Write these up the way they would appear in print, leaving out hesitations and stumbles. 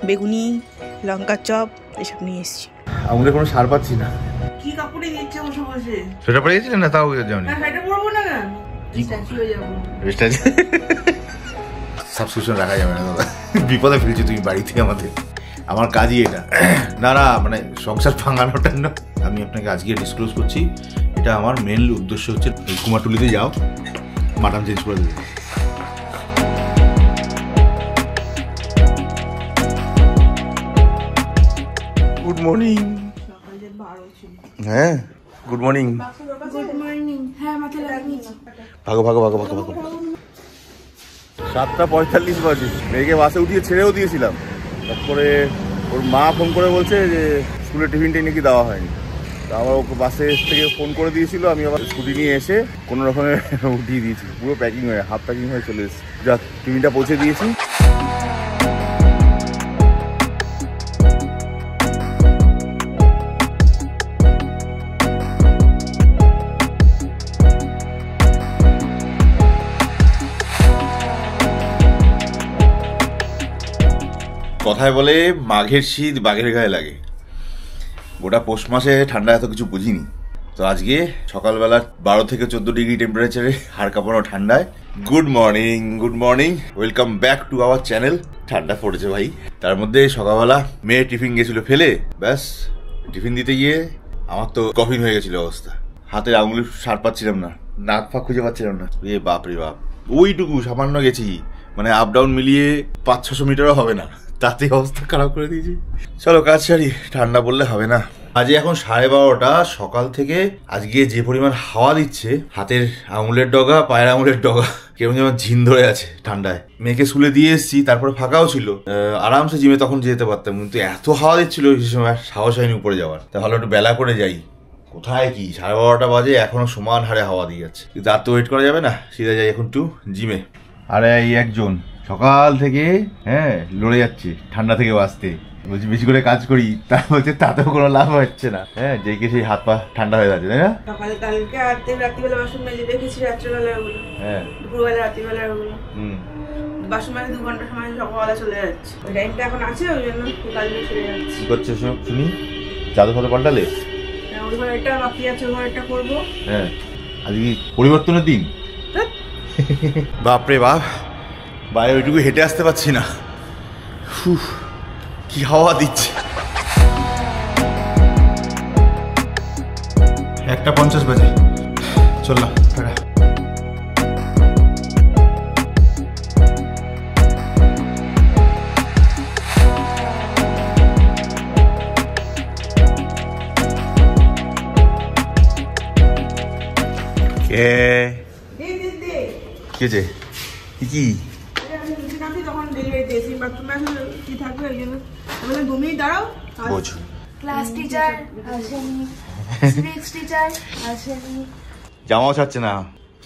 বেগুনি, লঙ্কার চপ এসব নিয়ে এসেছি। আমাদের কোনো সার পাচ্ছি না। কি কাপড়ে দিচ্ছে বসে বসে? সেটা পরে গেছিলেন না? তাও যাওনি? হ্যাঁ, সেটা পরবো না কেন? স্ট্যাচু হয়ে যাবো। সাবস্ক্রিপশন রাখা যাবে না দাদা, বিপদে ফেলছি তুমি বাড়ি থেকে আমাদের। আমার কাজই এটা। না না, মানে সংসার ভাঙানোটা না। আমি আপনাকে আজকে ডিসক্লোজ করছি, এটা আমার মেন উদ্দেশ্য হচ্ছে কুমারটুলিতে যাও, মাটন চেঞ্জ করে দেবে। Good morning. হ্যাঁ, গুড মর্নিং। Good morning. হ্যাঁ, মাথায় লাগিয়েছি। ভাগো ভাগো ভাগো ভাগো ভাগো। 7:45 বাজে। মেয়েকে বাসে উঠিয়ে ছেড়েও দিয়েছিলাম, তারপরে ওর মা ফোন করে বলছে যে স্কুলে টিফিনটাই নাকি দেওয়া হয়নি। তা আবার ওকে বাসে থেকে ফোন করে দিয়েছিল, আমি আবার স্কুটি নিয়ে এসে কোনো রকমে উঠিয়ে দিয়েছি। পুরো প্যাকিং হয়ে, হাফ প্যাকিং হয়ে চলে এসেছি। যাক, টিফিনটা পৌঁছে দিয়েছি। কথায় বলে মাঘের শীত বাঘের গায়ে লাগে। গোটা পৌষ মাসে ঠান্ডা এত কিছু বুঝিনি। তো আজকে সকালবেলা 12 থেকে 14 ডিগ্রি টেম্পারেচারে হাড় কাঁপানো ঠান্ডায় good morning, good morning, welcome back to our channel. ঠান্ডা পড়েছে ভাই। তার মধ্যে সকালবেলা মেয়ে টিফিন গেছিল ফেলে, ব্যাস টিফিন দিতে গিয়ে আমার তো কফিন হয়ে গেছিল অবস্থা। হাতের আঙুল সার পাচ্ছিলাম না, নাক ফাঁক খুঁজে পাচ্ছিলাম না। রে বাপ রে বাপ, ওইটুকু সামান্য গেছি, মানে আপ ডাউন মিলিয়ে 500-600 মিটারও হবে না, তাতে অবস্থা খারাপ করে দিয়েছি। চলো কাজ সারি, ঠান্ডা বললে হবে না। আজ এখন 12:30, সকাল থেকে আজকে যে পরিমাণ হাওয়া দিচ্ছে, হাতের আঙুলের ডগা, পায়ের আঙুলের ডগা কেমন যেমন ঝিন ধরে আছে ঠান্ডায়। মেয়েকে স্কুলে দিয়ে এসেছি, তারপরে ফাঁকাও ছিল, আরামসে জিমে তখন যেতে পারতাম, কিন্তু এত হাওয়া দিচ্ছিল সেই সময় সাহস হয়নি উপরে যাওয়ার। তাহলে একটু বেলা করে যাই। কোথায় কি 12:30 বাজে, এখনো সমান হারে হাওয়া দিয়ে যাচ্ছে, কিন্তু আর তো ওয়েট করা যাবে না, সিধা যাই এখন একটু জিমে। আরে এই একজন সকাল থেকে লড়ে যাচ্ছে ঠান্ডা থেকে বাঁচতে, বলছি বেশি করে কাজ করি, তা বলছে তাতেও কোনো লাভ হচ্ছে না। যে কে সেই হাত পা ঠান্ডা হয়ে যাচ্ছে, তাই না? সকালে কালকে রাত্রিবেলা বাসন মেজে রেখেছি, রাত্রিবেলা ওগুলো, দুপুরবেলা রাত্রিবেলা ওগুলো, বাসন মাজে 2 ঘন্টা সময় সকালবেলা চলে যাচ্ছে। ওই টাইমটা এখন আছে, ওই জন্য কালকে চলে যাচ্ছে। কি করছে সব শুনি? জাদু ফাদু পাল্টালে? ওই ঘরেরটা বাকি আছে, ওই ঘরেরটা করবো। আজকে পরিবর্তনের দিন। বাপরে বাপ, বাইরে ওইটুকু হেঁটে আসতে পারছি না, কি হাওয়া দিচ্ছে। 1:50 বাজে, চললাম। কি তখন ডেলিভারিতে এসে বাথরুমে কি থাকবে, ওই জন্য আমি 2 মিনিট দাঁড়াও। ক্লাস টিচার আসেনি, সিভিক্স টিচার আসেনি, জামাও ছাড়ছে না,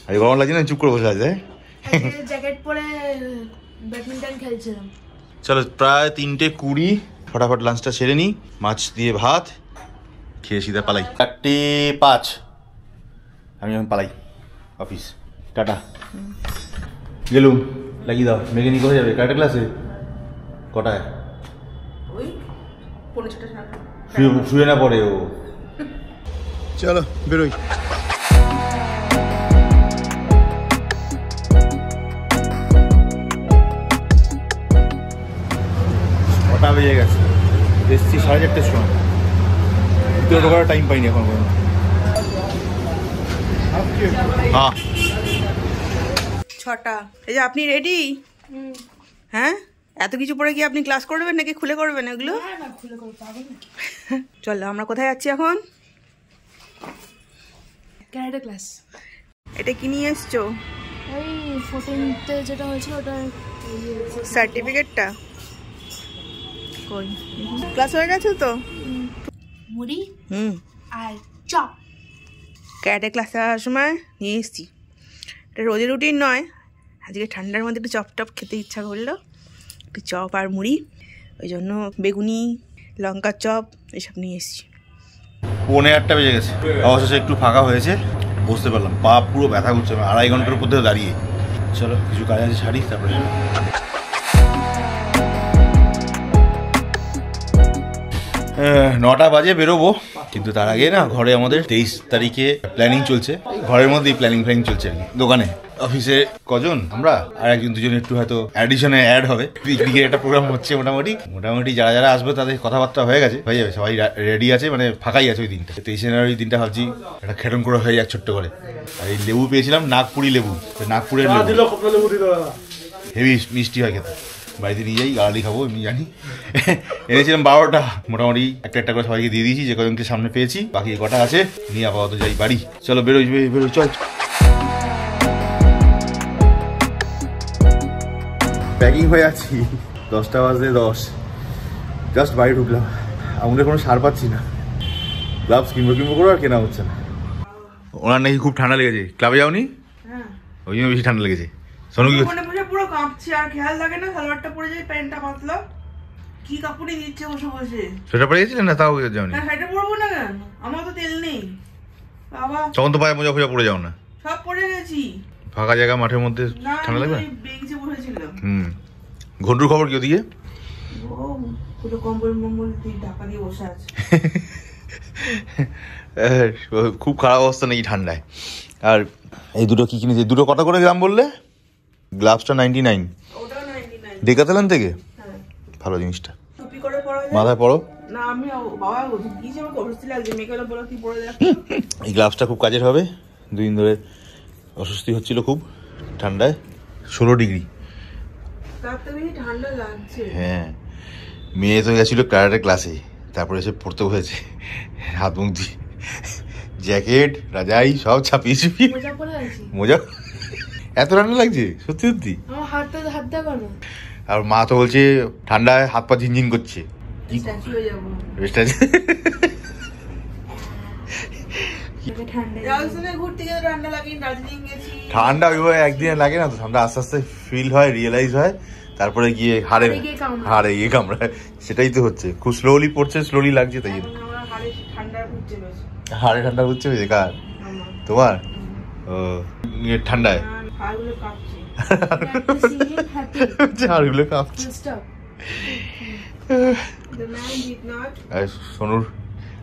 আজ গরম লাগছে না, চুপ করে বসে আছে। জ্যাকেট পরে ব্যাডমিন্টন খেলছিলাম। চলো প্রায় 3:20, ফটাফট লাঞ্চটা সেরে নিই, মাছ দিয়ে ভাত খেয়ে সিধা পালাই। 4:05 আমি এখন পালাই অফিস। টাটা, গেলুম। লাগিয়ে দাও, মেঘে নিয়ে কোথায় যাবে? কারেক্ট ক্লাসে কটায়? ওই 5:45 শুয়ে না পড়ে ও। চলো বেরোই। কটা বেজে গেছে? এসছি 4:30টার সময়, ভিতরে ঢোকার টাইম পাইনি এখন পর্যন্ত। হ্যাঁ 6টা। এই যে আপনি রেডি? হ্যাঁ, এত কিছু পরে কি আপনি ক্লাস করবেন নাকি খুলে করবেন এগুলো? না, খুলে করব, পাগল না। চলো, আমরা কোথায় যাচ্ছি এখন? Karate class. এটা কি নিয়ে এসছো? ওই 14th যেটা হয়েছিল ওটা সার্টিফিকেটটা। কই, ক্লাস হয়ে গেছে তো? মুড়ি আর চপ। ক্যারাটে ক্লাসে আসার সময় নিয়ে এসেছি। এটা রোজের রুটিন নয়, আজকে ঠান্ডার মধ্যে একটু চপ টপ খেতে ইচ্ছা করলো, একটু চপ আর মুড়ি, ওই জন্য বেগুনি, লঙ্কার চপ এসব নিয়ে এসেছি। 8:45 বেজে গেছে, অবশেষে একটু ফাঁকা হয়েছে, বসতে পারলাম। পা পুরো ব্যথা করছে, 2.5 ঘন্টার উপর থেকে দাঁড়িয়ে। চলো কিছু কাজ আছে, ছাড়ি, তারপরে 9টা বাজে বেরোবো, কিন্তু তার আগে না ঘরে আমাদের 23 তারিখে প্ল্যানিং চলছে। ঘরের মধ্যেই প্ল্যানিং চলছে আর কি। দোকানে অফিসে কজন আমরা আর একজন দুজন একটু হয়তো অ্যাডিশনে অ্যাড হবে। পিকনিকের একটা প্রোগ্রাম হচ্ছে। মোটামুটি যারা যারা আসবে তাদের কথাবার্তা হয়ে গেছে, হয়ে যাবে, সবাই রেডি আছে, মানে ফাঁকাই আছে ওই দিনটা। 23 জানুয়ারি দিনটা ভাবছি একটা খেটন করে হয়ে যাক ছোট্ট করে। আর এই লেবু পেয়েছিলাম, নাগপুরি লেবু, নাগপুরের লেবু হেভি মিষ্টি হয় খেতে। বাড়িতে নিয়ে যাই, গাড়ালি খাবো, এমনি জানি। এনেছিলাম 12টা, মোটামুটি একটা করে সবাইকে দিয়ে দিয়েছি যে কজনকে সামনে পেয়েছি। বাকি কটা আছে নিয়ে আপাতত যাই বাড়ি। চলো বেরোই চল। প্যাকিং হয়ে আছি, 10টা বাজে 10, জাস্ট বাড়ি ঢুকলাম। আমাদের কোনো সার পাচ্ছি না, গ্লাভস কিনবো করে আর কেনা হচ্ছে না। ওনার নাকি খুব ঠান্ডা লেগেছে, ক্লাবে যাওনি? ওই জন্য বেশি ঠান্ডা লেগেছে। সোনু কি পুরো কাঁপছে, আর খেয়াল থাকে না সালোয়ারটা পরে যায়, প্যান্টটা পাতলা, কি কাপড়ই দিচ্ছে বসে। সেটা পরে গেছিলেন না? তাও যাওনি? হ্যাঁ, সেটা পরবো না কেন, আমার তো তেল নেই বাবা। তখন তো পায়ে মোজা ফোজা পরে যাও না? সব পরে গেছি। ফাঁকা জায়গা মাঠের মধ্যে ঠান্ডা লাগবে? বেঞ্চে বসেছিলাম। ঘন্টুর খবর কি ওদিকে? ও পুরো কম্বল দিয়ে ঢাকা দিয়ে বসে আছে। খুব খারাপ অবস্থা নাকি ঠান্ডায়। আর এই দুটো কি কিনেছে? দুটো কত করে দাম বললে? গ্লাভসটা 99, ওটাও 99 ডেকাথলন থেকে। হ্যাঁ, ভালো জিনিসটা। টুপি করে পরা যায়। মাথায় পরো না, আমি বাবা কি যে আমার কষ্ট লাগছে, মেকআপ বলো কি পরে দেখ। এই গ্লাভসটা খুব কাজের হবে। 2 দিন ধরে অস্বস্তি হচ্ছিল খুব ঠান্ডায়। 16 ডিগ্রি, তার তো বেশি ঠান্ডা লাগছে। হ্যাঁ, মেয়ে তো গেছিল ক্যারাটে ক্লাসে, তারপরে এসে পড়তে হয়েছে হাত মুখ দিয়ে, জ্যাকেট রাজাই সব ছাপিয়ে চুপিয়ে। মজা করে আছি। মজা? এত ঠান্ডা লাগছে সত্যি সত্যি? আমার হাত দেখো না। আর মা তো বলছে ঠান্ডায় হাত পা ঝিনঝিন করছে। স্ট্যাচু হয়ে যাবো। ঠান্ডা ওইভাবে একদিনে লাগে না তো, ঠান্ডা আস্তে আস্তে ফিল হয়, রিয়েলাইজ হয়, তারপরে গিয়ে হাড়ে গিয়ে কামড়ায়। সেটাই তো হচ্ছে, খুব স্লোলি পড়ছে, স্লোলি লাগছে, তাই জন্য হাড়ে ঠান্ডা হচ্ছে। বেশি কার? তোমার? ও ঠান্ডায় হাড়গুলো কাঁপছে। সোনুর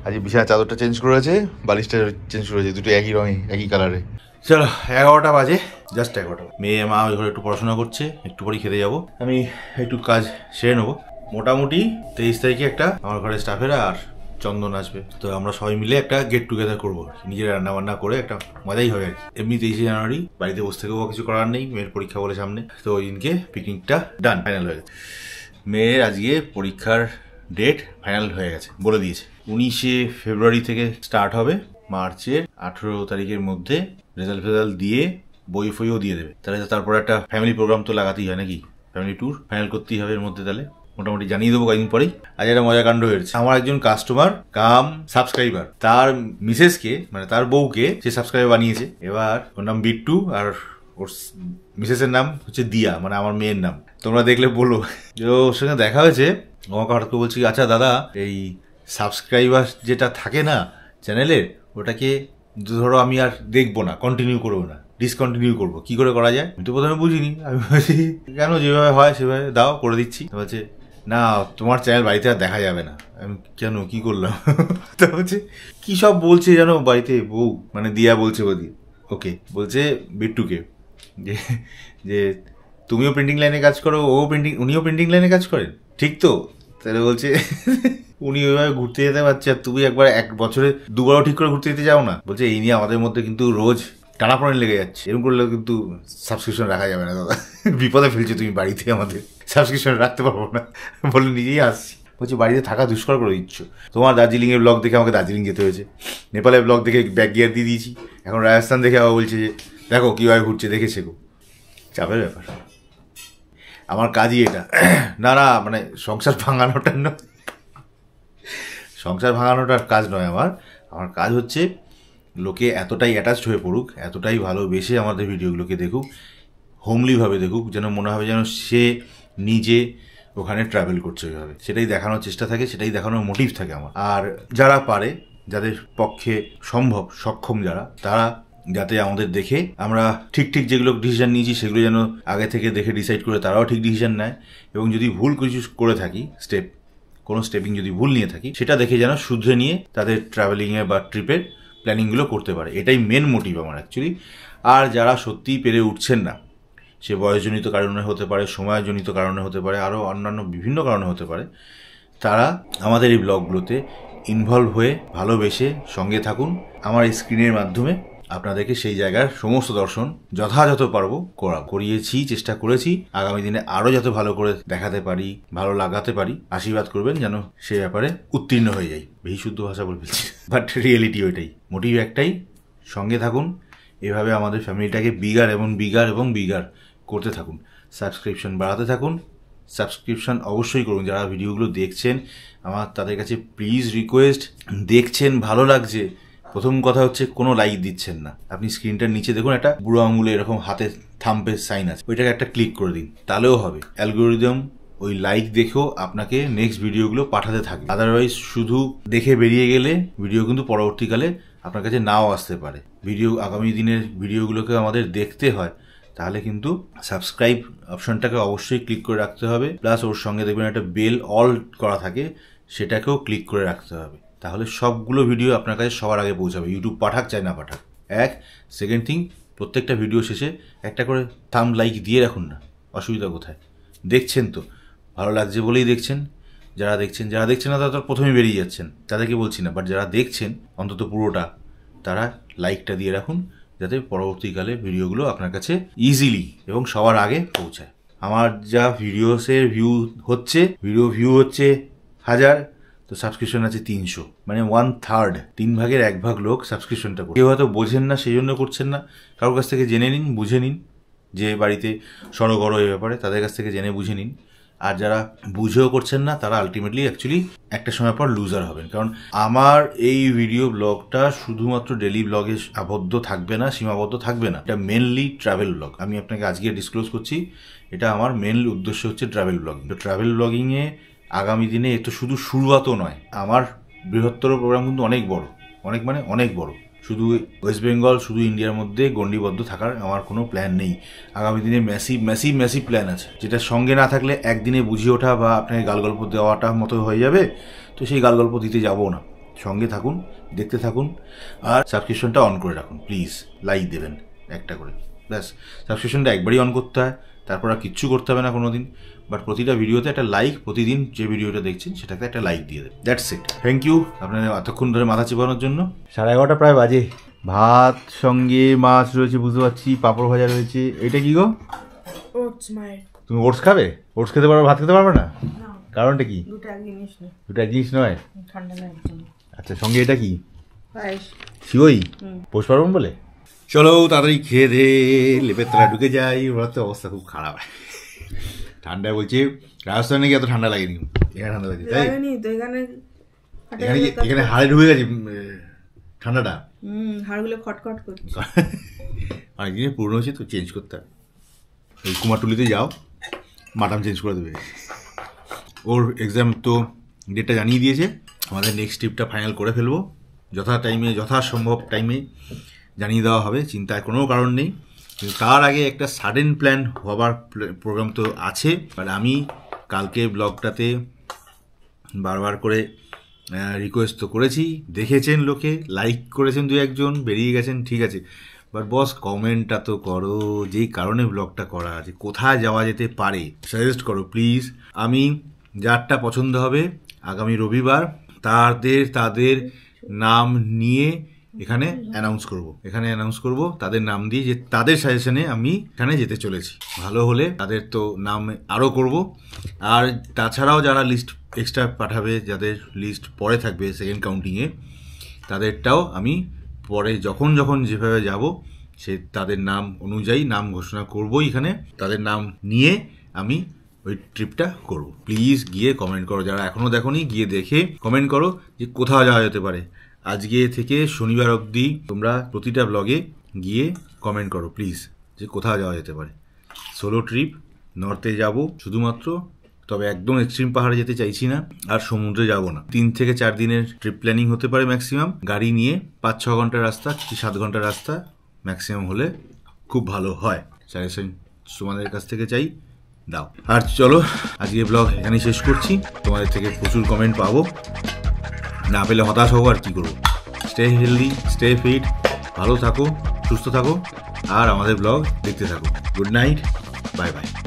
আজ বিছানা চাদরটা চেঞ্জ করেছে, বালিশটা চেঞ্জ করেছে, দুটো একই রঙে একই কালারে। চলো 11টা বাজে, জাস্ট 11টা। মেয়ে মা ওই ঘরে একটু পড়াশোনা করছে, একটু পরেই খেতে যাবো। আমি একটু কাজ সেরে নেবো। মোটামুটি 23 তারিখে একটা আমার ঘরে স্টাফেরা আর চন্দন আসবে, তো আমরা সবাই মিলে একটা গেট টুগেদার করবো, নিজের রান্না বান্না করে একটা মজাই হবে আর কি। এমনি 23 জানুয়ারি বাড়িতে বসে থেকেও কিছু করার নেই, মেয়ের পরীক্ষা বলে সামনে, তো ওই দিনকে পিকনিকটা ডান, ফাইনাল হয়ে গেছে। মেয়ের আজকে পরীক্ষার ডেট ফাইনাল হয়ে গেছে, বলে দিয়েছে 19শে ফেব্রুয়ারি থেকে স্টার্ট হবে, মার্চের 18 তারিখের মধ্যে রেজাল্ট দিয়ে বই ফইও দিয়ে দেবে। তাহলে তারপর একটা ফ্যামিলি প্রোগ্রাম তো লাগাতেই হয় নাকি, ফ্যামিলি ট্যুর ফাইনাল করতেই হবে এর মধ্যে। তাহলে মোটামুটি জানিয়ে দেবো কয়েকদিন পরেই। আজ একটা মজা কাণ্ড হয়েছে, আমার একজন কাস্টমার কাম সাবস্ক্রাইবার, তার মিসেসকে মানে তার বউকে সে সাবস্ক্রাইবার বানিয়েছে। এবার ওর নাম বিট্টু আর ওর মিসেসের নাম হচ্ছে দিয়া, মানে আমার মেয়ের নাম। তোমরা দেখলে বলো। ওর সঙ্গে দেখা হয়েছে, আমাকে হঠাৎ করে বলছি, আচ্ছা দাদা এই সাবস্ক্রাইবার যেটা থাকে না চ্যানেলের, ওটাকে ধরো আমি আর দেখবো না, কন্টিনিউ করবো না, ডিসকন্টিনিউ করবো, কি করে করা যায়? আমি তো প্রথমে বুঝিনি। আমি বলছি কেন, যেভাবে হয় সেভাবে দাও, করে দিচ্ছি। বলছে না তোমার চ্যানেল বাড়িতে আর দেখা যাবে না। আমি কেন, কি করলাম? তো বলছে কি সব বলছে জানো বাড়িতে বউ, মানে দিয়া বলছে বদি, ওকে বলছে বিট্টুকে, যে তুমিও প্রিন্টিং লাইনে কাজ করো, উনিও প্রিন্টিং লাইনে কাজ করেন, ঠিক তো? তাহলে বলছে উনি ওইভাবে ঘুরতে যেতে পারছে আর তুমি একবার 1 বছরে 2বারও ঠিক করে ঘুরতে যেতে যাও না। বলছে এই নিয়ে আমাদের মধ্যে কিন্তু রোজ টানাপড়েন লেগে যাচ্ছে, এরকম করলে কিন্তু সাবস্ক্রিপশন রাখা যাবে না দাদা, বিপদে ফেলছে তুমি বাড়িতে, আমাদের সাবস্ক্রিপশন রাখতে পারবো না বলে নিজেই আসছি। বলছি বাড়িতে থাকা দুষ্কর করে দিচ্ছ, তোমার দার্জিলিংয়ের ব্লগ দেখে আমাকে দার্জিলিং যেতে হয়েছে, নেপালের ব্লগ দেখে ব্যাক গিয়ার দিয়ে দিয়েছি, এখন রাজস্থান দেখে আবার বলছে যে দেখো কীভাবে ঘুরছে, দেখে শেখো। চাপের ব্যাপার, আমার কাজই এটা। না না মানে সংসার ভাঙানোটার নয়, সংসার ভাঙানোটার কাজ নয় আমার কাজ হচ্ছে লোকে এতটাই অ্যাটাচড হয়ে পড়ুক, এতটাই ভালোবেসে আমাদের ভিডিওগুলোকে দেখুক, হোমলিভাবে দেখুক, যেন মনে হবে যেন সে নিজে ওখানে ট্রাভেল করছে ওইভাবে, সেটাই দেখানোর চেষ্টা থাকে, সেটাই দেখানোর মোটিভ থাকে আমার। আর যারা পারে, যাদের পক্ষে সম্ভব, সক্ষম যারা, তারা যাতে আমাদের দেখে আমরা ঠিক যেগুলো ডিসিশন নিয়েছি সেগুলো যেন আগে থেকে দেখে ডিসাইড করে তারাও ঠিক ডিসিশন নেয়, এবং যদি ভুল কিছু করে থাকি স্টেপ, কোনো স্টেপিং যদি ভুল নিয়ে থাকি সেটা দেখে যেন শুধরে নিয়ে তাদের ট্রাভেলিংয়ে বা ট্রিপের প্ল্যানিংগুলো করতে পারে। এটাই মেন মোটিভ আমার অ্যাকচুয়ালি। আর যারা সত্যিই পেরে উঠছেন না, সে বয়সজনিত কারণে হতে পারে, সময়জনিত কারণে হতে পারে, আরও অন্যান্য বিভিন্ন কারণে হতে পারে, তারা আমাদের এই ব্লগগুলোতে ইনভলভ হয়ে ভালোবেসে সঙ্গে থাকুন। আমার এই স্ক্রিনের মাধ্যমে আপনাদেরকে সেই জায়গার সমস্ত দর্শন যথাযথ পারবো করিয়েছি, চেষ্টা করেছি। আগামী দিনে আরও যত ভালো করে দেখাতে পারি, ভালো লাগাতে পারি, আশীর্বাদ করবেন যেন সে ব্যাপারে উত্তীর্ণ হয়ে যাই। বেশি শুদ্ধ ভাষা বলে ফেলছি, বাট রিয়েলিটি ওইটাই, মোটিভ একটাই, সঙ্গে থাকুন। এভাবে আমাদের ফ্যামিলিটাকে বিগার এবং বিগার এবং বিগার করতে থাকুন। সাবস্ক্রিপশন বাড়াতে থাকুন। সাবস্ক্রিপশন অবশ্যই করুন। যারা ভিডিওগুলো দেখছেন আমার তাদের কাছে প্লিজ রিকোয়েস্ট, দেখছেন ভালো লাগছে, প্রথম কথা হচ্ছে কোনো লাইক দিচ্ছেন না। আপনি স্ক্রিনটার নিচে দেখুন একটা বুড়ো আঙুলে এরকম হাতে থাম্পের সাইন আছে, ওইটাকে একটা ক্লিক করে দিন, তাহলেও হবে। অ্যালগোরিদম ওই লাইক দেখেও আপনাকে নেক্সট ভিডিওগুলো পাঠাতে থাকে। আদারওয়াইজ শুধু দেখে বেরিয়ে গেলে ভিডিও কিন্তু পরবর্তীকালে আপনার কাছে নাও আসতে পারে। আগামী দিনের ভিডিওগুলোকে আমাদের দেখতে হয়, তাহলে কিন্তু সাবস্ক্রাইব অপশনটাকে অবশ্যই ক্লিক করে রাখতে হবে। প্লাস ওর সঙ্গে দেখবেন একটা বেল অল করা থাকে, সেটাকেও ক্লিক করে রাখতে হবে। তাহলে সবগুলো ভিডিও আপনার কাছে সবার আগে পৌঁছাবে, ইউটিউব পাঠাক চাই না পাঠাক। সেকেন্ড থিং, প্রত্যেকটা ভিডিও শেষে একটা করে থাম্ব লাইক দিয়ে রাখুন না, অসুবিধা কোথায়? দেখছেন তো, ভালো লাগছে বলেই দেখছেন। যারা দেখছেন না তারা তো প্রথমেই বেরিয়ে যাচ্ছেন, তাদেরকে বলছি না, বাট যারা দেখছেন অন্তত পুরোটা, তারা লাইকটা দিয়ে রাখুন, যাতে পরবর্তীকালে ভিডিওগুলো আপনার কাছে ইজিলি এবং সবার আগে পৌঁছায়। আমার যা ভিডিওসের ভিউ হচ্ছে 1000, তো সাবস্ক্রিপশন আছে 300, মানে 1/3, 3 ভাগের 1 ভাগ লোক সাবস্ক্রিপশনটা করে। কেউ হয়তো বোঝেন না, সেই জন্য করছেন না। কারোর কাছ থেকে জেনে নিন, বুঝে নিন, যে বাড়িতে সড়গড় এই ব্যাপারে, তাদের কাছ থেকে জেনে বুঝে নিন। আর যারা বুঝেও করছেন না, তারা আলটিমেটলি অ্যাকচুয়ালি একটা সময় পর লুজার হবেন। কারণ আমার এই ভিডিও ব্লগটা শুধুমাত্র ডেলি ব্লগে আবদ্ধ থাকবে না, সীমাবদ্ধ থাকবে না। এটা মেনলি ট্রাভেল ব্লগ। আমি আপনাকে আজকে ডিসক্লোজ করছি, এটা আমার মেন উদ্দেশ্য হচ্ছে ট্রাভেল ব্লগিং। তো ট্রাভেল ব্লগিংয়ে আগামী দিনে এ তো শুধু শুরুয়াতও নয়, আমার বৃহত্তর প্রোগ্রাম কিন্তু অনেক বড়, অনেক বড়। শুধু ওয়েস্ট বেঙ্গল, শুধু ইন্ডিয়ার মধ্যে গণ্ডিবদ্ধ থাকার আমার কোনো প্ল্যান নেই। আগামী দিনে ম্যাসিভ প্ল্যান আছে, যেটা সঙ্গে না থাকলে একদিনে বুঝিয়ে ওঠা বা আপনাকে গালগল্প দেওয়াটা মতো হয়ে যাবে। তো সেই গালগল্প দিতে যাব না, সঙ্গে থাকুন, দেখতে থাকুন, আর সাবস্ক্রিপশনটা অন করে রাখুন প্লিজ। লাইক দেবেন একটা করে, ব্যাস। সাবস্ক্রিপশনটা একবারই অন করতে হয়, তারপর আর কিচ্ছু করতে হবে না কোনো দিন। বাট প্রতিটা ভিডিওতে একটা লাইক, প্রতিদিন যে ভিডিওটা দেখছেন সেটাকে একটা লাইক দিয়ে দেবেন। That's it. থ্যাংক ইউ আপনাদের এতক্ষণ ধরে মাথা চিবানোর জন্য। 11:30 প্রায় বাজে। ভাত সঙ্গে মাছ রয়েছে, বুঝতে পারছি, পাঁপড় ভাজা রয়েছে। এটা কি গো? ওটস মায়ের। তুমি ওটস খাবে? ওটস খেতে পারবে, ভাত খেতে পারবে না? কারণটা কি? দুটো এক জিনিস নয়। ঠান্ডা লাগে। আচ্ছা, সঙ্গে এটা কি? পায়েস। শিওই পৌষ পার্বণ বলে। চলো তাড়াতাড়ি খেয়ে দে, লেপের তলায় ঢুকে যাই। ওরা তো অবস্থা খুব খারাপ, ঠান্ডায় বলছে। রাজস্থানে নাকি এত ঠান্ডা লাগেনি, এখানে ঠান্ডা লাগছে। তাই এখানে হাড়ে ঢুকে গেছে ঠান্ডাটা, হাড়গুলো খটখট করছে। অনেকদিন পুরনো হচ্ছে তো, চেঞ্জ করতে হবে। এই কুমারটুলিতে যাও, মাটাম চেঞ্জ করে দেবে। ওর এক্সাম তো ডেটটা জানিয়ে দিয়েছে, আমাদের নেক্সট ট্রিপটা ফাইনাল করে ফেলবো যথাসম্ভব টাইমে জানিয়ে দেওয়া হবে, চিন্তার কোনো কারণ নেই। কিন্তু তার আগে একটা সাডেন প্ল্যান হবার প্রোগ্রাম তো আছে। বাট আমি কালকে ব্লগটাতে বারবার করে রিকোয়েস্ট তো করেছি, দেখেছেন লোকে, লাইক করেছেন 2-1জন, বেরিয়ে গেছেন, ঠিক আছে। বাট বস কমেন্টটা তো করো, যেই কারণে ব্লগটা করা আছে, কোথায় যাওয়া যেতে পারে সাজেস্ট করো প্লিজ। আমি যারটা পছন্দ হবে আগামী রবিবার তাদের নাম নিয়ে এখানে অ্যানাউন্স করব, তাদের নাম দিয়ে, যে তাদের সাজেশনে আমি এখানে যেতে চলেছি। ভালো হলে তাদের তো নাম আরও করব। আর তাছাড়াও যারা লিস্ট এক্সট্রা পাঠাবে, যাদের লিস্ট পরে থাকবে সেকেন্ড কাউন্টিংয়ে, তাদেরটাও আমি পরে যখন যেভাবে যাব তাদের নাম অনুযায়ী নাম ঘোষণা করবো এখানে। তাদের নাম নিয়ে আমি ওই ট্রিপটা করব। প্লিজ গিয়ে কমেন্ট করো, যারা এখনও দেখোনি গিয়ে দেখে কমেন্ট করো যে কোথাও যাওয়া যেতে পারে। আজকে থেকে শনিবার অবধি তোমরা প্রতিটা ব্লগে গিয়ে কমেন্ট করো প্লিজ, যে কোথাও যাওয়া যেতে পারে। সোলো ট্রিপ, নর্থে যাব শুধুমাত্র, তবে একদম এক্সট্রিম পাহাড়ে যেতে চাইছি না, আর সমুদ্রে যাব না। 3 থেকে 4 দিনের ট্রিপ প্ল্যানিং হতে পারে ম্যাক্সিমাম। গাড়ি নিয়ে 5-6 ঘন্টার রাস্তা কি 7 ঘন্টার রাস্তা ম্যাক্সিমাম হলে খুব ভালো হয়। সাজেশন তোমাদের কাছ থেকে চাই, দাও। আর চলো আজকে ব্লগ এখানেই শেষ করছি। তোমাদের থেকে প্রচুর কমেন্ট পাবো, না পেলে হতাশ হবো, আর কি করবো। স্টে হেলদি, স্টে ফিট, ভালো থাকো, সুস্থ থাকো, আর আমাদের ব্লগ দেখতে থাকো। Good night, bye bye.